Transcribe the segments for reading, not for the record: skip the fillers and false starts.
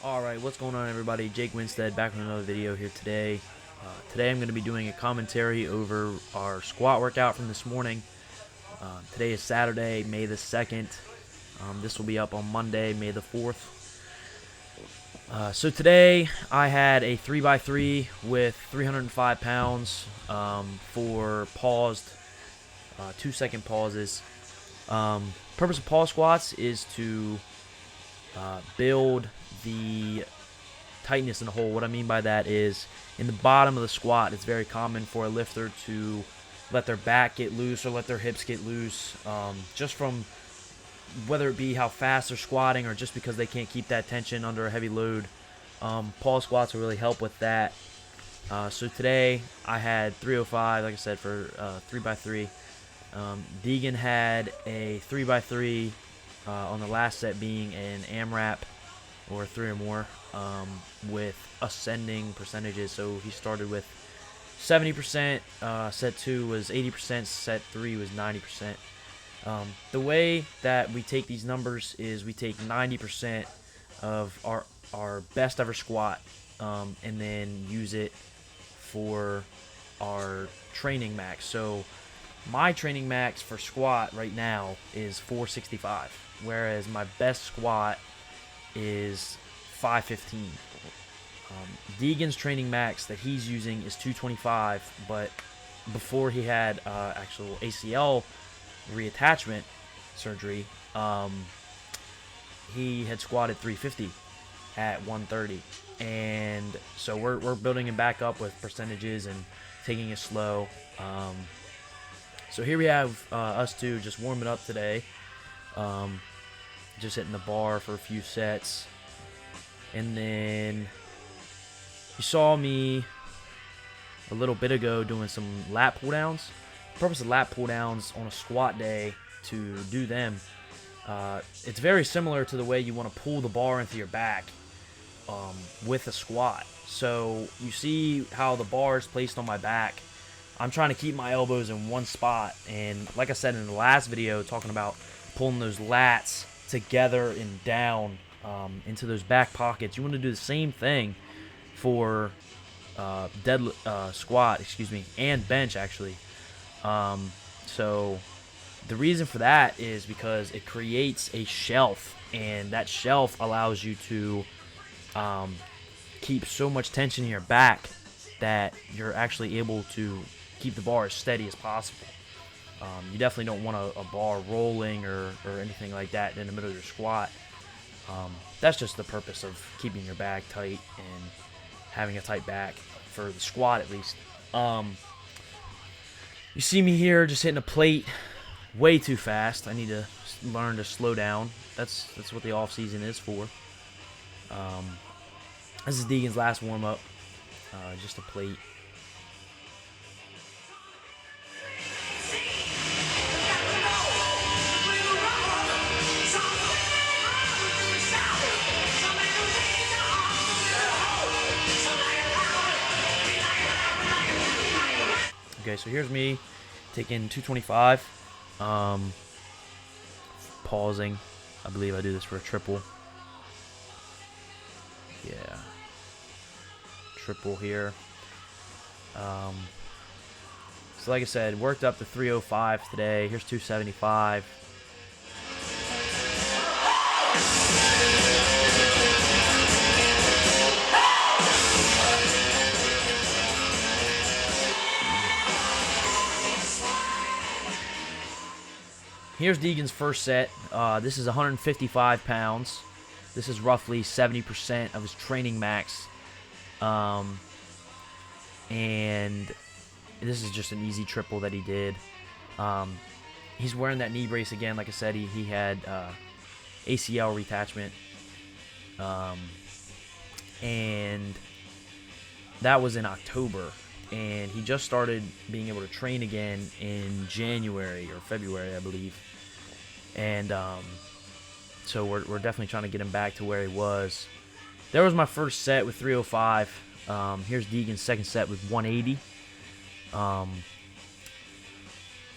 Alright, what's going on everybody? Jake Winstead back with another video here today. Today I'm going to be doing a commentary over our squat workout from this morning. Today is Saturday, May the 2nd. This will be up on Monday, May the 4th. So today I had a 3x3 with 305 pounds for paused, 2-second pauses. Purpose of pause squats is to build the tightness in the hole. What I mean by that is in the bottom of the squat, it's very common for a lifter to let their back get loose or let their hips get loose, just from whether it be how fast they're squatting or just because they can't keep that tension under a heavy load. Pause squats will really help with that. So today I had 305, like I said, for 3x3. Deagon had a 3x3 on the last set being an AMRAP or 3 or more with ascending percentages. So he started with 70%, set 2 was 80%, set 3 was 90%. The way that we take these numbers is we take 90% of our best ever squat and then use it for our training max. So my training max for squat right now is 465, whereas my best squat is 515. Deagon's training max that he's using is 225, but before he had actual ACL reattachment surgery, he had squatted 350 at 130, and so we're building him back up with percentages and taking it slow. So here we have us two just warming up today, just hitting the bar for a few sets, and then you saw me a little bit ago doing some lat pull downs. The purpose of lat pull downs on a squat day to do them, it's very similar to the way you want to pull the bar into your back with a squat. So you see how the bar is placed on my back. I'm trying to keep my elbows in one spot, and like I said in the last video talking about pulling those lats together and down into those back pockets, you want to do the same thing for squat, and bench actually. So the reason for that is because it creates a shelf, and that shelf allows you to keep so much tension in your back that you're actually able to keep the bar as steady as possible. You definitely don't want a bar rolling or anything like that in the middle of your squat. That's just the purpose of keeping your back tight and having a tight back for the squat at least. You see me here just hitting a plate way too fast. I need to learn to slow down. That's what the off season is for. This is Deagon's last warm up. Just a plate. Okay, so here's me taking 225, pausing. I believe I do this for a triple. Yeah, triple here. So like I said, worked up to 305 today. Here's 275. Here's Deagon's first set. This is 155 pounds. This is roughly 70% of his training max. And this is just an easy triple that he did. He's wearing that knee brace again. Like I said, he had ACL reattachment. And that was in October. And he just started being able to train again in January or February, I believe. And so we're definitely trying to get him back to where he was. There was my first set with 305. Here's Deagon's second set with 180.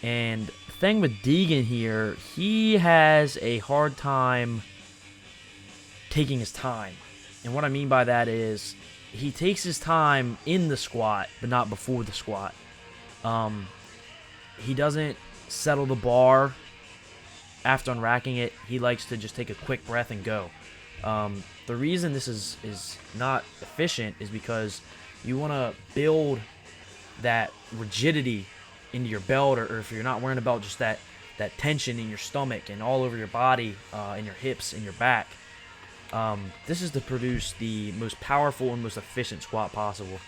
And the thing with Deagon here, he has a hard time taking his time. And what I mean by that is he takes his time in the squat, but not before the squat. He doesn't settle the bar after unracking it. He likes to just take a quick breath and go. The reason this is not efficient is because you want to build that rigidity into your belt, or if you're not wearing a belt, just that tension in your stomach and all over your body, in your hips and your back. This is to produce the most powerful and most efficient squat possible.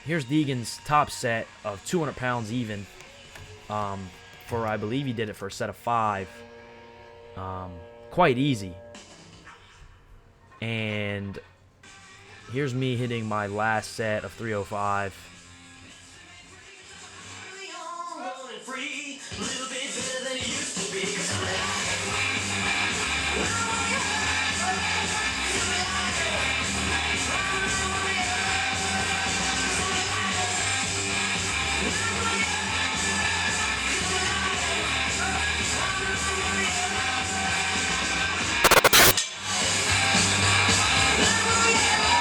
Here's Deagon's top set of 200 pounds even, for, I believe he did it for a set of 5. Quite easy. And here's me hitting my last set of 305.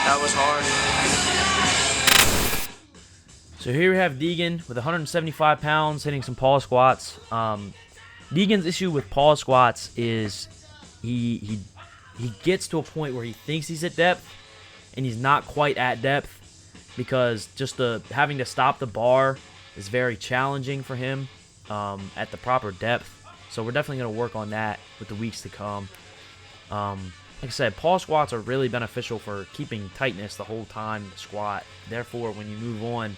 That was hard. So here we have Deagon with 175 pounds hitting some pause squats. Deagon's issue with pause squats is he gets to a point where he thinks he's at depth and he's not quite at depth, because just having to stop the bar is very challenging for him at the proper depth. So we're definitely going to work on that with the weeks to come. Like I said, pause squats are really beneficial for keeping tightness the whole time in the squat. Therefore, when you move on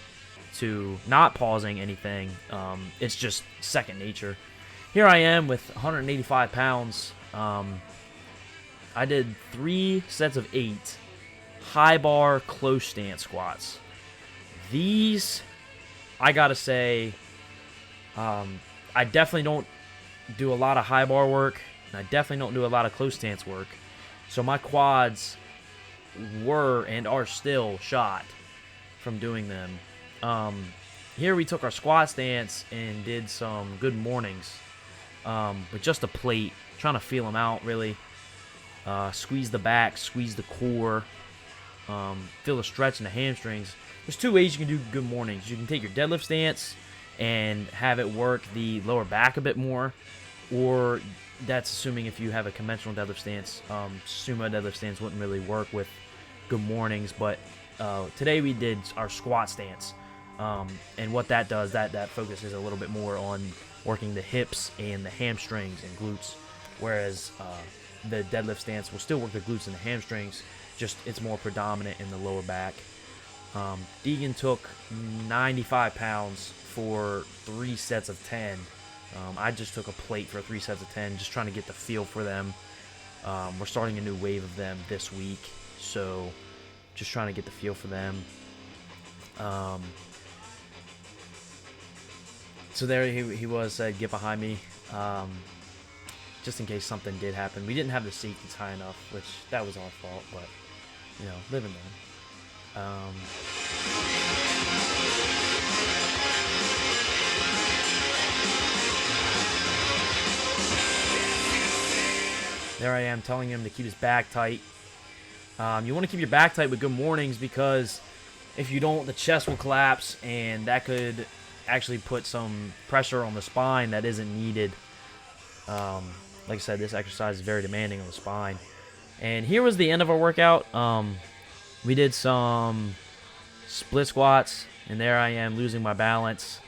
to not pausing anything, it's just second nature. Here I am with 185 pounds. I did 3 sets of 8 high bar close stance squats. These, I gotta say, I definitely don't do a lot of high bar work, and I definitely don't do a lot of close stance work. So my quads were and are still shot from doing them. Here we took our squat stance and did some good mornings with just a plate, trying to feel them out really. Squeeze the back, squeeze the core, feel the stretch in the hamstrings. There's 2 ways you can do good mornings. You can take your deadlift stance and have it work the lower back a bit more, or that's assuming if you have a conventional deadlift stance. Sumo deadlift stance wouldn't really work with good mornings, but today we did our squat stance, and what that does, that focuses a little bit more on working the hips and the hamstrings and glutes, whereas the deadlift stance will still work the glutes and the hamstrings, just it's more predominant in the lower back. Deagon took 95 pounds for 3 sets of 10. I just took a plate for 3 sets of 10, just trying to get the feel for them. We're starting a new wave of them this week, so just trying to get the feel for them. So there he was, said, get behind me, just in case something did happen. We didn't have the safeties high enough, which that was our fault, but, you know, live and learn. There I am telling him to keep his back tight. You want to keep your back tight with good mornings, because if you don't, the chest will collapse, and that could actually put some pressure on the spine that isn't needed. Like I said, this exercise is very demanding on the spine. And here was the end of our workout. We did some split squats, and there I am losing my balance.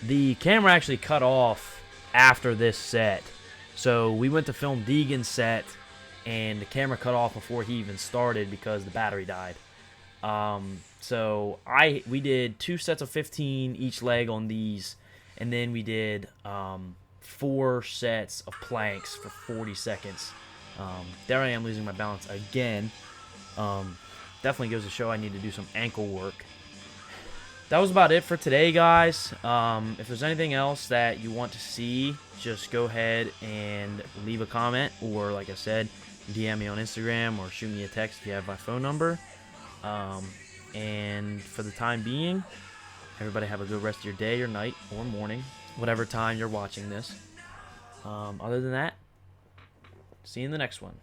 The camera actually cut off after this set. So we went to film Deagon's set, and the camera cut off before he even started because the battery died. So we did 2 sets of 15 each leg on these, and then we did 4 sets of planks for 40 seconds. There I am losing my balance again. Definitely goes to show I need to do some ankle work. That was about it for today, guys. If there's anything else that you want to see, just go ahead and leave a comment, or like I said, DM me on Instagram or shoot me a text if you have my phone number. And for the time being, everybody have a good rest of your day or night or morning, whatever time you're watching this. Other than that, see you in the next one.